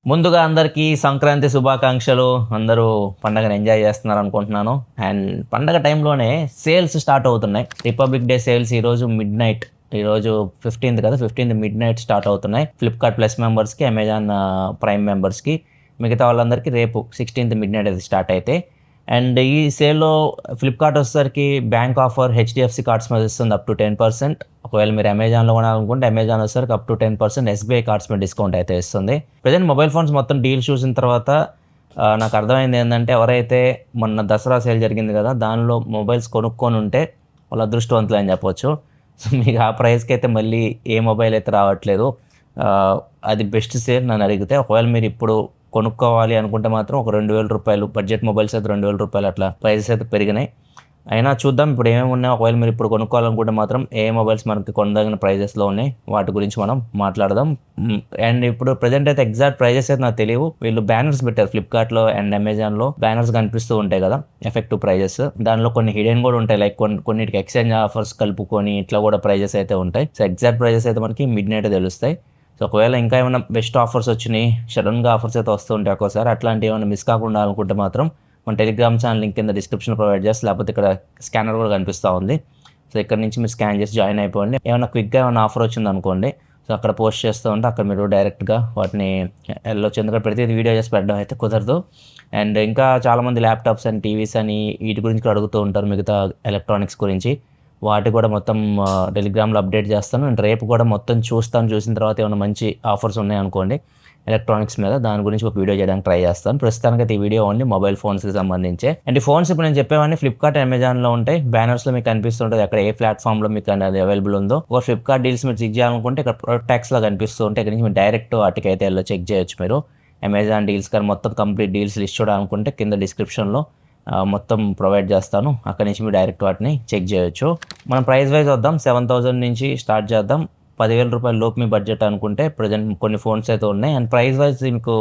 ముందుగా అందరికీ సంక్రాంతి శుభాకాంక్షలు. అందరూ పండగను ఎంజాయ్ చేస్తున్నారనుకుంటున్నాను. అండ్ పండగ టైంలోనే సేల్స్ స్టార్ట్ అవుతున్నాయి. రిపబ్లిక్ డే సేల్స్ ఈరోజు మిడ్‌నైట్. ఈరోజు 15థ్ కదా! 15థ్ మిడ్‌నైట్ స్టార్ట్ అవుతున్నాయి. ఫ్లిప్‌కార్ట్ ప్లస్ మెంబర్స్‌కి, అమెజాన్ ప్రైమ్ మెంబర్స్‌కి. మిగతా వాళ్ళందరికీ రేపు 16థ్ మిడ్‌నైట్ అది స్టార్ట్ అయితాయి. అండ్ ఈ సేల్‌లో ఫ్లిప్‌కార్ట్ వచ్చేసరికి బ్యాంక్ ఆఫర్ హెచ్‌డీఎఫ్‌సీ కార్డ్స్ మీద ఇస్తుంది అప్ టు 10%. ఒకవేళ మీరు అమెజాన్‌లో కొనాలనుకుంటే అమెజాన్ వచ్చేసరికి అప్ టు 10% ఎస్‌బీఐ కార్డ్స్ మీద డిస్కౌంట్ అయితే ఇస్తుంది. ప్రెజెంట్ మొబైల్ ఫోన్స్ మొత్తం డీల్ చూసిన తర్వాత నాకు అర్థమైంది ఏందంటే, ఎవరైతే మొన్న దసరా సేల్ జరిగింది కదా! దానిలో మొబైల్స్ కొనుక్కొనుంటే వాళ్ళు అదృష్టవంతులే అని చెప్పొచ్చు. సో, మీకు ఆ ప్రైస్‌కైతే మళ్ళీ ఏ మొబైల్ అయితే రావట్లేదు. అది బెస్ట్ సేల్ నన్నడిగితే. ఒకవేళ మీరిప్పుడు కొనుక్కోవాలి అనుకుంటే మాత్రం ఒక రూ. 2000 బడ్జెట్ మొబైల్స్ అయితే రూ. 2000 అట్లా ప్రైసెస్ అయితే పెరిగినాయి. అయినా చూద్దాం ఇప్పుడు ఏమేమి ఉన్నాయో. ఒకవేళ మీరు ఇప్పుడు కొనుక్కోవాలనుకుంటే మాత్రం ఏ మొబైల్స్ మనకి కొనదగిన ప్రైజెస్‌లో ఉన్నాయి, వాటి గురించి మనం మాట్లాడదాం. అండ్ ఇప్పుడు ప్రెజెంట్ అయితే ఎగ్జాక్ట్ ప్రైజెస్ అయితే నాకు తెలియవు. వీళ్ళు బ్యానర్స్ పెట్టారు ఫ్లిప్‌కార్ట్‌లో అండ్ అమెజాన్‌లో బ్యానర్స్ కనిపిస్తూ ఉంటాయి కదా! Effective prices. దానిలో కొన్ని హిడెన్ కూడా ఉంటాయి. లైక్ కొన్నిటికి ఎక్స్చేంజ్ ఆఫర్స్ కలుపుకొని ఇట్లా కూడా ప్రైజెస్ అయితే ఉంటాయి. సో, ఎగ్జాక్ట్ ప్రైజెస్ అయితే మనకి మిడ్‌నైటే తెలుస్తాయి. సో, ఒకవేళ ఇంకా ఏమైనా బెస్ట్ ఆఫర్స్ వచ్చినాయి, సడెన్‌గా ఆఫర్స్ అయితే వస్తూ ఉంటాయి ఒక్కోసారి. అట్లాంటివి ఏమైనా మిస్ కాకుండా అనుకుంటే మాత్రం మన టెలిగ్రామ్ ఛానల్ లింక్ కింద డిస్క్రిప్షన్‌లో ప్రొవైడ్ చేస్తా. లేకపోతే ఇక్కడ స్కానర్ కూడా కనిపిస్తా ఉంది. సో, ఇక్కడ నుంచి మీరు స్కాన్ చేసి జాయిన్ అయిపోండి. ఏమైనా క్విక్‌గా ఏమైనా ఆఫర్ వచ్చిందనుకోండి, సో, అక్కడ పోస్ట్ చేస్తూ ఉంటే అక్కడ మీరు డైరెక్ట్‌గా వాటిని ఎళ్ళొచ్చు. ఎందుకంటే ప్రతిది వీడియో చేసి పెట్టడం అయితే కుదరదు. అండ్ ఇంకా చాలామంది ల్యాప్‌టాప్స్ అని, టీవీస్ అని వీటి గురించి కూడా అడుగుతూ ఉంటారు, మిగతా ఎలక్ట్రానిక్స్ గురించి. వాటి కూడా మొత్తం టెలిగ్రామ్‌లో అప్డేట్ చేస్తాను. అండ్ రేపు కూడా మొత్తం చూస్తాను. చూసిన తర్వాత ఏమైనా మంచి ఆఫర్స్ ఉన్నాయనుకోండి ఎలక్ట్రానిక్స్ మీద, దాని గురించి ఒక వీడియో చేయడానికి ట్రై చేస్తాను. ప్రస్తుతానికైతే ఈ వీడియో ఓన్లీ మొబైల్ ఫోన్స్‌కి సంబంధించే. అండ్ ఈ ఫోన్స్ ఇప్పుడు నేను చెప్పేవన్నీ ఫ్లిప్‌కార్ట్, అమెజాన్‌లో ఉంటాయి. బ్యానర్స్‌లో మీకు కనిపిస్తుంటది. అక్కడ ఏ ప్లాట్‌ఫామ్‌లో మీకు అనేది అవైలబుల్ ఉందో. ఒక ఫ్లిప్‌కార్ట్ డీల్స్ మీరు చెక్ చేయాలనుకుంటే ఇక్కడ ప్రొడక్ట్ ట్యాగ్స్‌లా కనిపిస్తూ ఉంటాయి. ఇక్కడ నుంచి మీరు డైరెక్ట్ వాటికైతే ఎళ్లి చెక్ చేయొచ్చు మీరు. అమెజాన్ డీల్స్ కానీ మొత్తం కంప్లీట్ డీల్స్ లిస్ట్ చూడాలనుకుంటే కింద డిస్క్రిప్షన్‌లో మొత్తం ప్రొవైడ్ చేస్తాను. అక్కడి నుంచి మీరు డైరెక్ట్ వాటిని చెక్ చేయొచ్చు. మనం ప్రైస్ వైజ్ వద్దాం. 7,000 నుంచి స్టార్ట్ చేద్దాం. రూ. 10,000 లోపు మీ బడ్జెట్ అనుకుంటే ప్రెజెంట్ కొన్ని ఫోన్స్ అయితే ఉన్నాయి. అండ్ ప్రైస్ వైజ్ మీకు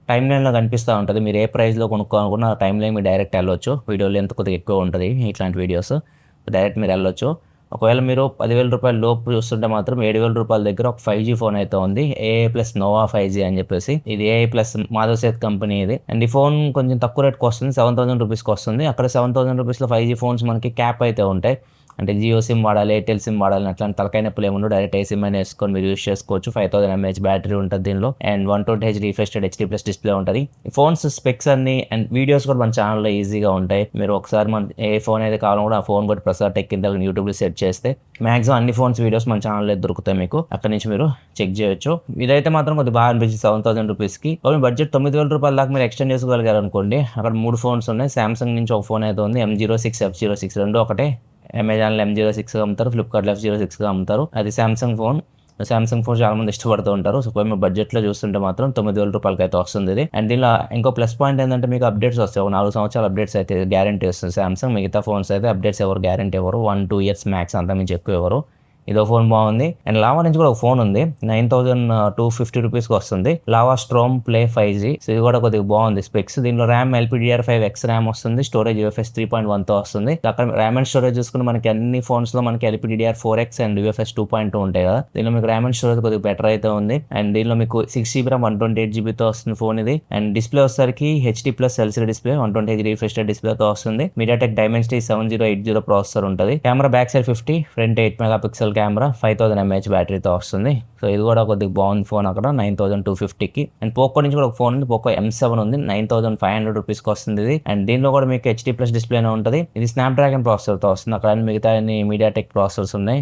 టైమ్‌లైన్‌లో కనిపిస్తా ఉంటది. మీరు ఏ ప్రైస్‌లో కొనుక్కోవాలనుకున్న ఆ టైమ్‌లైన్ మీరు డైరెక్ట్ ఎళ్ళొచ్చు. వీడియో లెంత్ కొద్దిగా ఎక్కువ ఉంటది ఇట్లాంటి వీడియోస్. డైరెక్ట్ మీరు ఎళ్ళొచ్చు. ఒకవేళ మీరు రూ. 10,000 లోపు చూస్తుంటే మాత్రం రూ. 7,000 దగ్గర ఒక 5G ఫోన్ అయితే ఉంది. ఏఐ ప్లస్ నోవా 5G అని చెప్పేసి. ఇది AI plus Madhav Sheth company ఇది. అండ్ ఈ ఫోన్ కొంచెం తక్కువ రేట్‌కి వస్తుంది. రూ. 7,000కి వస్తుంది. అక్కడ రూ. 7,000లో 5G ఫోన్స్ మనకి క్యాప్ అయితే ఉంటాయి. అంటే జియో సిమ్ వాడాలి, ఎయిర్టెల్ సిమ్ వాడాలి అట్లాంటి తలకాయ నొప్పులు ఏముండవు. డైరెక్ట్ ఏ సిమ్ అయినా వేసుకొని మీరు యూజ్ చేసుకోవచ్చు. 5000 ఎంఏహెచ్ బ్యాటరీ ఉంటుంది దీనిలో. And 120Hz refresh HD+ display ఉంటుంది. ఈ ఫోన్స్ స్పెక్స్ అన్ని అండ్ వీడియోస్ కూడా మన ఛానల్‌లో ఈజీగా ఉంటాయి. మీరు ఒకసారి మన ఏ ఫోన్ అయితే కావాలో కూడా ఆ ఫోన్ కూడా ప్రసాద్ టెక్ కింద యూట్యూబ్‌లో సెర్చ్ చేస్తే మాక్సిమం అన్ని ఫోన్స్ వీడియోస్ మన ఛానల్‌లో దొరుకుతాయి మీకు. అక్కడి నుంచి మీరు చెక్ చేయొచ్చు. ఇదైతే మాత్రం కొద్దిగా బాగా అనిపించింది రూ. 7,000కి. మీ బడ్జెట్ రూ. 9,000 దాకా మీరు ఎక్స్టెండ్ చేసుకోగలిగారు అనుకోండి. అక్కడ 3 ఫోన్స్ ఉన్నాయి. సామ్సంగ్ నుంచి ఒక ఫోన్ అయితే ఉంది. M06, F06 రెండు ఒకటే. అమెజాన్‌లో M06 అమ్ముతారు. ఫ్లిప్‌కార్ట్‌లో F06గా అమ్ముతారు. అది సామ్సంగ్ ఫోన్. సామ్సంగ్ ఫోన్ చాలామంది ఇష్టపడుతూ ఉంటారు. సో, మీ బడ్జెట్‌లో చూస్తుంటే మాత్రం రూ. 9,000 అయితే వస్తుంది ఇది. అండ్ దీనిలో ఇంకో ప్లస్ పాయింట్ ఏంటంటే మీకు అప్డేట్స్ వస్తాయి. ఒక 4 సంవత్సరాల అప్డేట్స్ అయితే గ్యారంటీ వస్తుంది సామ్సంగ్. మిగతా ఫోన్స్ అయితే అప్డేట్స్ ఎవరు గ్యారంటీ ఇవ్వరు. 1, 2 ఇయర్స్ మ్యాక్స్, అంతకుమించి ఎక్కువ ఇవ్వరు. ఇదో ఫోన్ బాగుంది. అండ్ లావా నుంచి కూడా ఒక ఫోన్ ఉంది. రూ. 9,250కి వస్తుంది. Lava storm play 5G. So, ఇది కూడా కొద్దిగా బాగుంది స్పెక్స్. దీనిలో ర్యామ్ LPDDR5X ర్యామ్ వస్తుంది. స్టోరేజ్ UFS 3.1తో వస్తుంది. అక్కడ ర్యామ్ అండ్ స్టోరేజ్ చూసుకుని మనకి అన్ని ఫోన్స్‌లో మనకి LPDDR4X అండ్ UFS 2.2 ఉంటాయి కదా! దీనిలో మీకు ర్యామ్ అండ్ స్టోరేజ్ కొద్దిగా బెటర్ అయితే ఉంది. అండ్ దీనిలో మీకు 6GB ర్యామ్ 128GBతో వస్తుంది ఫోన్ ఇది. అండ్ డిస్ప్లే వచ్చేసరికి HD+ LCD display 120Hz refresh డిస్ప్లేతో వస్తుంది. MediaTek Dimensity 7080 ప్రాసెసర్ ఉంటుంది. Camera back side 50, front 8 megapixel camera, 5000 M A H బ్యాటరీతో వస్తుంది. సో, ఇది కూడా కొద్దిగా బాగుంది ఫోన్ అక్కడ 9,250కి. అండ్ పోకో నుంచి కూడా ఒక ఫోన్ ఉంది. పోకో M7 ఉంది. రూ. 9,500కి వస్తుంది ఇది. అండ్ దీనిలో కూడా మీకు HD+ డిస్ప్లేనే ఉంటుంది. ఇది స్నాప్‌డ్రాగన్ ప్రాసెసర్తో వస్తుంది. అక్కడ మిగతా అన్ని MediaTek ప్రాసెసర్స్ ఉన్నాయి.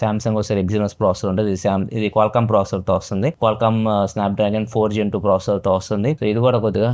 సామ్సంగ్ వచ్చేసరికి Exynos ప్రాసెసర్ ఉంటుంది. ఇది క్వాల్కామ్ ప్రాసెసర్తో వస్తుంది. క్వాల్కామ్ స్నాప్‌డ్రాగన్ 4 Gen 2 ప్రాసెసర్తో వస్తుంది. సో, ఇది కూడా కొద్దిగా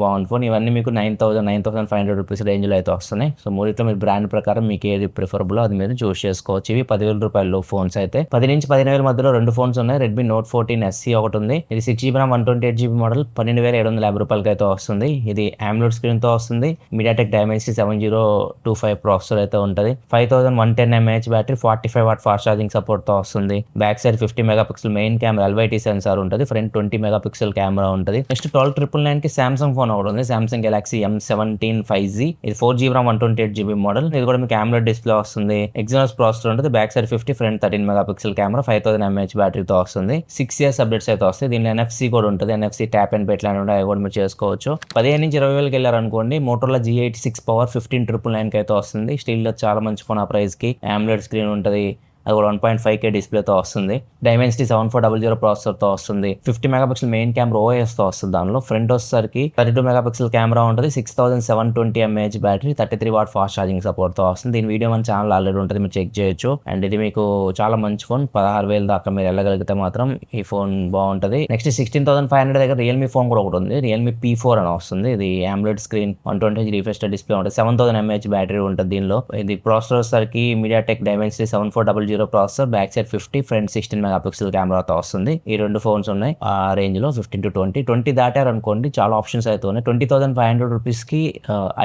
బాగుంది ఫోన్. ఇవన్నీ మీకు 9,500 రూపీస్ రేంజ్లో అయితే వస్తున్నాయి. సో, మూడిట్లో మీరు బ్రాండ్ ప్రకారం మీకు ఏది ప్రిఫరబుల్ అది మీరు చూస్ చేసుకోవచ్చు. ఇవి రూ. 10,000 ఫోన్స్ అయితే. 10-15,000 మధ్యలో 2 ఫోన్స్ ఉన్నాయి. రెడ్మీ నోట్ 14 SE ఒకటి ఉంది. ఇది 6GB ర్యామ్ 128GB మోడల్ రూ. 12,750 అయితే వస్తుంది. ఇది AMOLED స్క్రీన్తో వస్తుంది. MediaTek Dimensity 7025 ప్రాసెసర్ అయితే ఉంటుంది. 5110 mAh battery, 45 watt fast charging సపోర్ట్తో వస్తుంది. Back side 50 megapixel main camera LYT sensor ఉంటుంది. ఫ్రంట్ 20 మెగాపిక్సెల్ కెమెరా ఉంటుంది. నెక్స్ట్ 12,999కి సామ్సంగ్ ఫోన్ ఒకటి ఉంది. Samsung Galaxy M17 5G. ఇది 4GB ర్యామ్ 128GB మోడల్. ఇది కూడా మీకు AMOLED డిస్ప్లే వస్తుంది. Exynos ప్రాసెసర్ ఉంటుంది. Back side 50, front 13 megapixel camera, 5000 M A H battery బ్యాటరీతో వస్తుంది. 6 years అప్డేట్స్ అయితే వస్తాయి. దీనిలో NFC కూడా ఉంటుంది. NFC ట్యాప్ అండ్ పే ఇట్లాంటివి ఉంటాయి, అవి కూడా మీరు చేసుకోవచ్చు. 15-20 వేలకి వెళ్ళారనుకోండి, మోటోరోలా G86 పవర్ 15999 అయితే వస్తుంది. స్టిల్ చాలా మంచి ఫోన్ ఆ ప్రైస్కి. AMOLED స్క్రీన్ ఉంటుంది, అది కూడా 1.5K డిస్ప్లేతో వస్తుంది. Dimensity 7400 ప్రాసెసర్తో వస్తుంది. 50 మెగాపిక్సెల్ మెయిన్ కెమెరా OISతో వస్తుంది. దానిలో ఫ్రంట్ వచ్చేసరికి 32 మెగాపిక్సెల్ కెమెరా ఉంటుంది. 6720 mAh battery, 33 what fast charging సపోర్ట్తో వస్తుంది. దీని వీడియో మన ఛానల్ ఆల్రెడీ ఉంటుంది, మీరు చెక్ చేయొచ్చు. అండ్ ఇది మీకు చాలా మంచి ఫోన్. 16,000 దాకా మీరు వెళ్ళగలిగితే మాత్రం ఈ ఫోన్ బాగుంటుంది. నెక్స్ట్ 16,500 దగ్గర రియల్మీ ఫోన్ కూడా ఒకటి ఉంది. రియల్మీ P4 అని వస్తుంది. ఇది AMOLED స్క్రీన్, 120 రిఫ్రెష్ డిస్ప్లే ఉంటుంది. 7000 mAh బ్యాటరీ ఉంటుంది దీనిలో. ఇది ప్రాసెసర్ వచ్చేసరికి MediaTek Dimensity 7400 processor, back side 50, front 16 megapixel కెమెరాతో వస్తుంది. ఈ 2 ఫోన్స్ ఉన్నాయి ఆ రేంజ్ లో, 15-20 దాటారు అనుకోండి, చాలా ఆప్షన్స్ అయితే ఉన్నాయి. 20,500 రూపీస్కి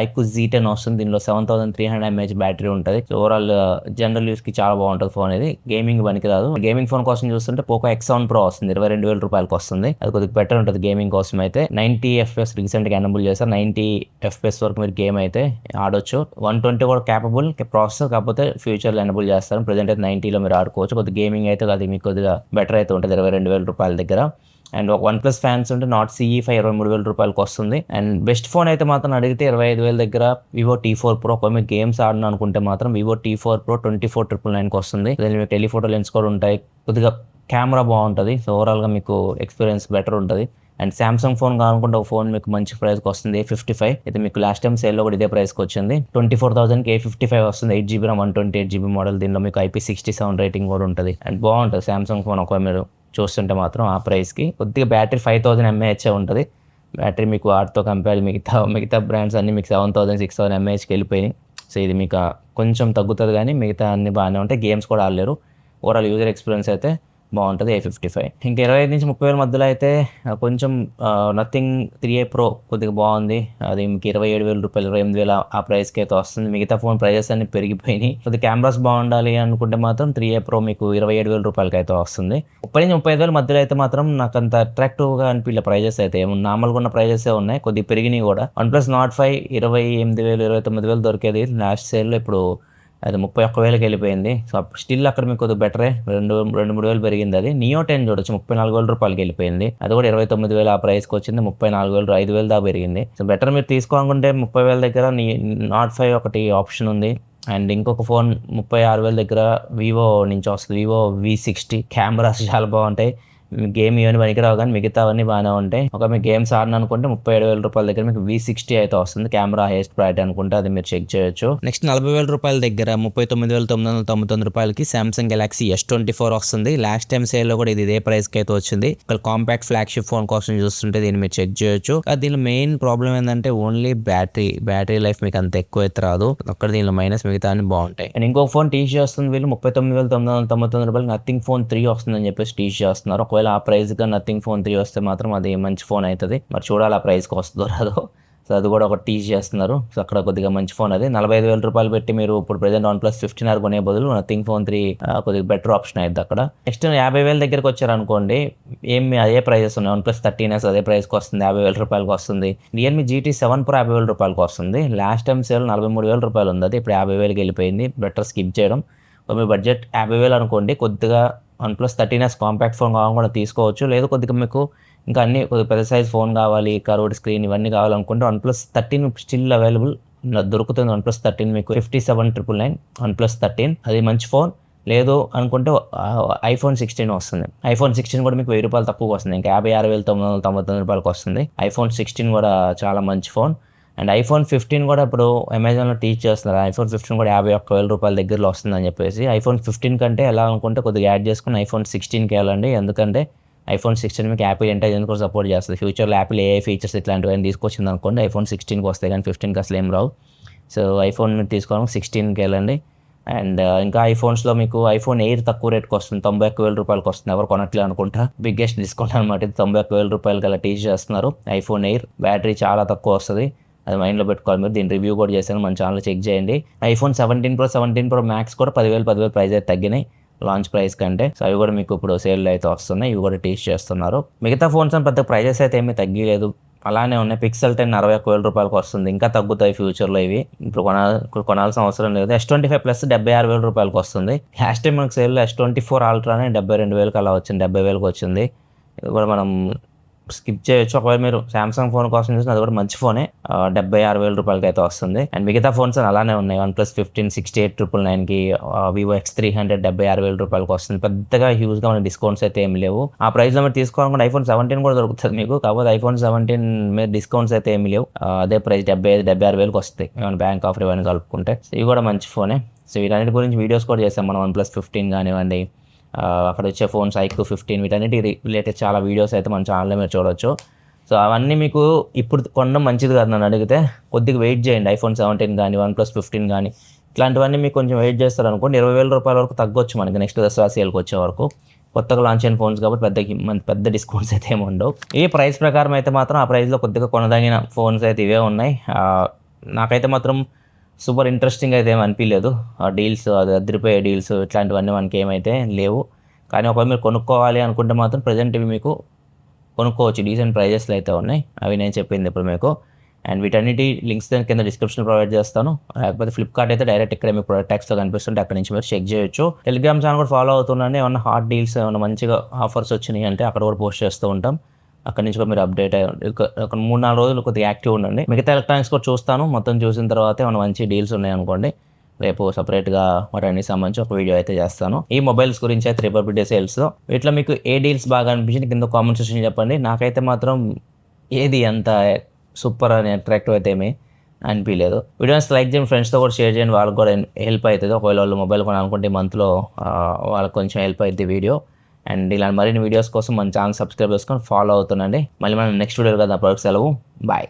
iQOO Z10 వస్తుంది. దీనిలో 7300 mAh బ్యాటరీ ఉంటుంది. ఓవరాల్ జనరల్ యూస్ కి చాలా బాగుంటుంది ఫోన్. ఇది గేమింగ్ పనికి రాదు. గేమింగ్ ఫోన్ కోసం చూస్తుంటే పోకో X7 Pro వస్తుంది, 22,000 రూపాయలకి వస్తుంది. అది కొద్దిగా బెటర్ ఉంటుంది గేమింగ్ కోసం అయితే. 90 FPS రీసెంట్ గా ఎనబుల్ చేశారు. 90 FPS వరకు మీరు గేమ్ అయితే ఆడొచ్చు. 120 కూడా క్యాపబుల్ ప్రాసెసర్, కాకపోతే ఫ్యూచర్ లో ఎనబుల్ చేస్తారు. ప్రెజెంట్ అయితే 90లో మీరు ఆడుకోవచ్చు. కొద్దిగా గేమింగ్ అయితే అది మీకు కొద్దిగా బెటర్ అయితే ఉంటుంది 22,000 రూపాయల దగ్గర. అండ్ ఒక OnePlus ఫ్యాన్స్ ఉంటే Nord CE5 23,000 రూపాయలకి వస్తుంది. అండ్ బెస్ట్ ఫోన్ అయితే మాత్రం అడిగితే 25,000 దగ్గర Vivo T4 Pro. ఒకవేళ మీరు గేమ్స్ ఆడను అనుకుంటే మాత్రం Vivo T4 Pro 24,999కి వస్తుంది. దీని మీకు టెలిఫోటో లెన్స్ కూడా ఉంటాయి. కొద్దిగా కెమెరా బాగుంటుంది. సో ఓవరాల్గా మీకు ఎక్స్పీరియన్స్ బెటర్ ఉంటుంది. అండ్ సామ్సంగ్ ఫోన్ కానుకుంటే ఒక ఫోన్ మీకు మంచి ప్రైస్కి వస్తుంది, A55. ఇది మీకు లాస్ట్ టైం సేల్లో కూడా ఇదే ప్రైస్కి వచ్చింది. 24,000కి A55 వస్తుంది. 8GB RAM 128GB model. దీనిలో మీకు IP67 రేటింగ్ కూడా ఉంటుంది. అండ్ బాగుంటుంది సామ్సంగ్ ఫోన్ ఒకవేళ మీరు చూస్తుంటే మాత్రం ఆ ప్రైస్కి. కొద్దిగా బ్యాటరీ 5000 mAh ఉంటుంది. బ్యాటరీ మీకు వాటితో కంపేర్ మిగతా బ్రాండ్స్ అన్ని మీకు 7,000 6,000 mAhకి వెళ్ళిపోయినాయి. సో ఇది మీకు కొంచెం తగ్గుతుంది, కానీ మిగతా అన్ని బాగానే ఉంటాయి. గేమ్స్ కూడా ఆడలేరు. ఓవరాల్ యూజర్ ఎక్స్పీరియన్స్ అయితే బాగుంటుంది A55. ఇంకా 25,000-30,000 మధ్యలో అయితే కొంచెం నథింగ్ 3A Pro కొద్దిగా బాగుంది. అది మీకు 27,000 రూపాయలు 28,000 ఆ ప్రైస్కి అయితే వస్తుంది. మిగతా ఫోన్ ప్రైజెస్ అన్ని పెరిగిపోయినాయి. కొద్దిగా కెమెరాస్ బాగుండాలి అనుకుంటే మాత్రం 3A Pro మీకు 27,000 రూపాయలకి అయితే వస్తుంది. 30,000-35,000 మధ్యలో అయితే మాత్రం నాకు అంత అట్రాక్టివ్గా అనిపించే ప్రైజెస్ అయితే నార్మల్గా ఉన్న ప్రైజెసే ఉన్నాయి, కొద్దిగా పెరిగినాయి కూడా. OnePlus Nord 5 28,000 29,000 దొరికేది లాస్ట్ సేల్లో, ఇప్పుడు అది 31,000కి వెళ్ళిపోయింది. సో స్టిల్ అక్కడ మీకు కొద్దిగా బెటరే, 2-3 వేలు పెరిగింది. అది Neo 10 చూడొచ్చు, 34,000 రూపాయలకి వెళ్ళిపోయింది. అది కూడా 29,000 ఆ ప్రైస్కి వచ్చింది. 34,000 5,000 దాకా పెరిగింది. సో బెటర్ మీరు తీసుకోవాలనుకుంటే 30,000 దగ్గర Nord 5 ఒకటి ఆప్షన్ ఉంది. అండ్ ఇంకొక ఫోన్ 36,000 దగ్గర వివో నుంచి వస్తుంది. Vivo V60 కెమెరాస్ చాలా బాగుంటాయి. గేమ్ ఇవన్నీ పనికిరావు, కానీ మిగతా అవన్నీ బాగానే ఉంటాయి. ఒక మీకు గేమ్స్ ఆడిన అనుకుంటే 37,000 రూపాయల దగ్గర మీకు V60 అయితే వస్తుంది. కెమెరా హైయెస్ట్ ప్రయారిటీ అనుకుంటే అది మీరు చెక్ చేయొచ్చు. నెక్స్ట్ 40,000 రూపాయల దగ్గర 39,999 రూపాయలకి Samsung Galaxy S24 వస్తుంది. లాస్ట్ టైం సేల్లో కూడా ఇది ఇదే ప్రైస్కి అయితే వచ్చింది. ఒక కాంపాక్ట్ ఫ్లాగ్షిప్ ఫోన్ కోసం చూస్తుంటే దీన్ని మీరు చెక్ చేయొచ్చు. దీనిలో మెయిన్ ప్రాబ్లం ఏంటంటే ఓన్లీ బ్యాటరీ లైఫ్ మీకు అంత ఎక్కువ అయితే రాదు. అక్కడ దీనిలో మైనస్, మిగతా అన్ని బాగుంటాయి. అండ్ ఇంకో ఫోన్ టీచ్ చేస్తుంది వీళ్ళు 39,999 రూపాయలు నథింగ్ ఫోన్ 3 వస్తుందని చెప్పేసి టీచ్ చేస్తున్నారు. ఒకవేళ ఆ ప్రైస్ గా నథింగ్ ఫోన్ 3 వస్తే మాత్రం అది మంచి ఫోన్ అవుతుంది. మరి చూడాలి ఆ ప్రైస్కి వస్తుందో రాదో. సో అది కూడా ఒక టీచ్ చేస్తున్నారు. సో అక్కడ కొద్దిగా మంచి ఫోన్ అది. 45,000 రూపాయలు పెట్టి మీరు ఇప్పుడు ప్రెజెంట్ OnePlus 15R కొనే బదులు నథింగ్ ఫోన్ 3 కొద్దిగా బెటర్ ఆప్షన్ అయింది అక్కడ. నెక్స్ట్ 50,000 దగ్గరకు వచ్చారు అనుకోండి, అదే ప్రైజెస్ ఉన్నాయి. OnePlus 13S అదే ప్రైస్కి వస్తుంది, 50,000 రూపాయలకి వస్తుంది. Realme GT7 Pro 50,000 రూపాయలకి వస్తుంది. లాస్ట్ టైం సేల్ 43,000 రూపాయలు ఉంది, అది ఇప్పుడు 50,000కి వెళ్ళిపోయింది. బెటర్ స్కిప్ చేయడం. మీ బడ్జెట్ 50,000 అనుకోండి, కొద్దిగా OnePlus 13S కాంపాక్ట్ ఫోన్ కావాలనుకుంటే తీసుకోవచ్చు. లేదు కొద్దిగా మీకు ఇంకా అన్ని కొద్దిగా పెద్ద సైజ్ ఫోన్ కావాలి, కర్వ్డ్ స్క్రీన్ ఇవన్నీ కావాలనుకుంటే OnePlus 13 స్టిల్ అవైలబుల్ దొరుకుతుంది. OnePlus 13 మీకు 57,999 OnePlus 13 అది మంచి ఫోన్. లేదు అనుకుంటే iPhone 16 వస్తుంది. iPhone 16 కూడా మీకు 1,000 రూపాయలు తక్కువ వస్తుంది, ఇంకా 56,999 రూపాయలకి వస్తుంది. iPhone 16 కూడా చాలా మంచి ఫోన్. అండ్ iPhone 15 కూడా ఇప్పుడు అమెజాన్లో టీచ్ చేస్తున్నారు. iPhone 15 కూడా 51,000 రూపాయల దగ్గరలో వస్తుందని చెప్పేసి. iPhone 15 కంటే ఎలా అనుకుంటే కొద్దిగా యాడ్ చేసుకుని iPhone 16కి వెళ్ళండి. ఎందుకంటే iPhone 16 మీకు యాపిల్ ఇంటెలిజెన్స్ కూడా సపోర్ట్ చేస్తుంది. ఫ్యూచర్లో యాపిల్ AI ఫీచర్స్ ఇట్లాంటివన్నీ తీసుకొచ్చింది అనుకోండి, iPhone 16కి వస్తాయి, కానీ 15కి అసలు ఏం రావు. సో ఐఫోన్ మీరు తీసుకోవడానికి 16కి వెళ్ళండి. అండ్ ఇంకా ఐఫోన్స్లో మీకు iPhone Air తక్కువ రేట్కి వస్తుంది, 91,000 రూపాయలకి వస్తుంది. ఎవరు కొనట్లే అనుకుంటా, బిగ్గెస్ట్ డిస్కౌంట్ అనమాట ఇది. 91,000 రూపాయలకి అలా టీచ్ చేస్తున్నారు. iPhone Air బ్యాటరీ చాలా తక్కువ వస్తుంది, అది మైండ్లో పెట్టుకోవాలి మీరు. దీని రివ్యూ కూడా చేశాను, మన ఛానల్ చెక్ చేయండి. iPhone 17 Pro 17 Pro Max కూడా 10,000 ప్రైస్ అయితే తగ్గినాయి లాంచ్ ప్రైస్ కంటే. సో అవి కూడా మీకు ఇప్పుడు సేల్ అయితే వస్తున్నాయి, ఇవి కూడా టీచ్ చేస్తున్నారు. మిగతా ఫోన్స్ అని పెద్ద ప్రైజెస్ అయితే ఏమీ తగ్గలేదు. అలానే ఉన్నాయి. పిక్సెల్ 10 61,000 రూపాయలకి వస్తుంది. ఇంకా తగ్గుతాయి ఫ్యూచర్లో ఇవి. ఇప్పుడు కొనాల్సిన అవసరం లేదు. S25 ప్లస్ 76,000 రూపాయలకి వస్తుంది. లాస్ట్ టైం మనకు సేల్లో S24 అల్ట్రానే 72,000కి అలా వచ్చింది, 70,000కి వచ్చింది. ఇది కూడా మనం స్కిప్ చేయొచ్చు. ఒకవేళ మీరు సామ్సంగ్ ఫోన్ కోసం చూస్తే అది కూడా మంచి ఫోనే, 76,000 రూపాయలకి అయితే వస్తుంది. అండ్ మిగతా ఫోన్స్ అలానే ఉన్నాయి. OnePlus 15 68,999కి, Vivo X300 76,000 రూపాయలకి వస్తుంది. పెద్దగా హ్యూజ్గా మన డిస్కౌంట్స్ అయితే ఏమి లేవు. ఆ ప్రైస్లో మీరు తీసుకోవాలనుకుంటే iPhone 17 కూడా దొరుకుతుంది మీకు. కాకపోతే iPhone 17 మీద డిస్కౌంట్స్ అయితే ఏమి లేవు. అదే ప్రైస్ 75,000-76,000కి వస్తాయి ఏమైనా బ్యాంక్ ఆఫర్ ఇవన్నీ కలుపుకుంటే. ఇవి కూడా మంచి ఫోనే. సో వీటన్నిటి గురించి వీడియోస్ కూడా చేస్తాం మనం. OnePlus 15 కానివ్వండి, అక్కడ వచ్చే ఫోన్స్ IQ 15 వీటన్నిటి రిలేటెడ్ చాలా వీడియోస్ అయితే మన ఛానల్లో మీరు చూడవచ్చు. సో అవన్నీ మీకు ఇప్పుడు కొనడం మంచిది కాదు నన్ను అడిగితే. కొద్దిగా వెయిట్ చేయండి. iPhone 17 కానీ, OnePlus 15 కానీ ఇట్లాంటివన్నీ మీకు కొంచెం వెయిట్ చేస్తారనుకోండి 20,000 రూపాయల వరకు తగ్గొచ్చు మనకి నెక్స్ట్ దసరా సేల్కి వచ్చే వరకు. కొత్తగా లాంచ్ అయిన ఫోన్స్ కాబట్టి పెద్ద డిస్కౌంట్స్ అయితే ఏమి ఉండవు. ఈ ప్రైస్ ప్రకారం అయితే మాత్రం ఆ ప్రైస్లో కొద్దిగా కొనదగిన ఫోన్స్ అయితే ఇవే ఉన్నాయి. నాకైతే మాత్రం సూపర్ ఇంట్రెస్టింగ్ అయితే ఏమి అనిపించలేదు. డీల్స్, అది అదిరిపోయే డీల్స్ ఇట్లాంటివన్నీ మనకి ఏమైతే లేవు. కానీ ఒకవేళ మీరు కొనుక్కోవాలి అనుకుంటే మాత్రం ప్రజెంట్ ఇవి మీకు కొనుక్కోవచ్చు. డీసెంట్ ప్రైజెస్లో అయితే ఉన్నాయి. అవి నేను చెప్పింది ఇప్పుడు మీకు. అండ్ వీటన్నిటి లింక్స్ కింద డిస్క్రిప్షన్ ప్రొవైడ్ చేస్తాను. లేకపోతే ఫ్లిప్కార్ట్ అయితే డైరెక్ట్ ఇక్కడ మీకు ప్రొడక్ట్ ట్యాక్స్లో కనిపిస్తుంటే అక్కడ నుంచి మీరు చెక్ చేయొచ్చు. టెలిగ్రామ్ ఛానల్ కూడా ఫాలో అవుతున్నాను. ఏమన్నా హాట్ డీల్స్, ఏమన్నా మంచిగా ఆఫర్స్ వచ్చినాయి అంటే అక్కడ కూడా పోస్ట్ చేస్తూ ఉంటాం. అక్కడి నుంచి కూడా మీరు అప్డేట్ ఒక 3-4 రోజులు కొద్దిగా యాక్టివ్ ఉండండి. మిగతా ఎలక్ట్రానిక్స్ కూడా చూస్తాను. మొత్తం చూసిన తర్వాత ఏమైనా మంచి డీల్స్ ఉన్నాయనుకోండి రేపు సపరేట్గా వాటికి సంబంధించి ఒక వీడియో అయితే చేస్తాను. ఈ మొబైల్స్ గురించి అయితే రిపబ్లిక్ డే సేల్స్లో వీటిలో మీకు ఏ డీల్స్ బాగా అనిపించింది కింద కామెంట్ సెక్షన్ చెప్పండి. నాకైతే మాత్రం ఏది అంత సూపర్ అని అట్రాక్టివ్ అయితే ఏమీ అనిపించలేదు. వీడియోస్ లైక్ చేయండి, ఫ్రెండ్స్తో కూడా షేర్ చేయండి, వాళ్ళకి కూడా హెల్ప్ అవుతుంది. ఒకవేళ వాళ్ళు మొబైల్ కొనాలనుకుంటే ఈ మంత్లో వాళ్ళకి కొంచెం హెల్ప్ అవుతుంది వీడియో. అండ్ ఇలాంటి మరిన్ని వీడియోస్ కోసం మన ఛానల్ సబ్స్క్రైబ్ చేసుకొని ఫాలో అవుతుండండి. మళ్ళీ మనం నెక్స్ట్ వీడియో కదా, అప్పటికి సెలవు, బాయ్.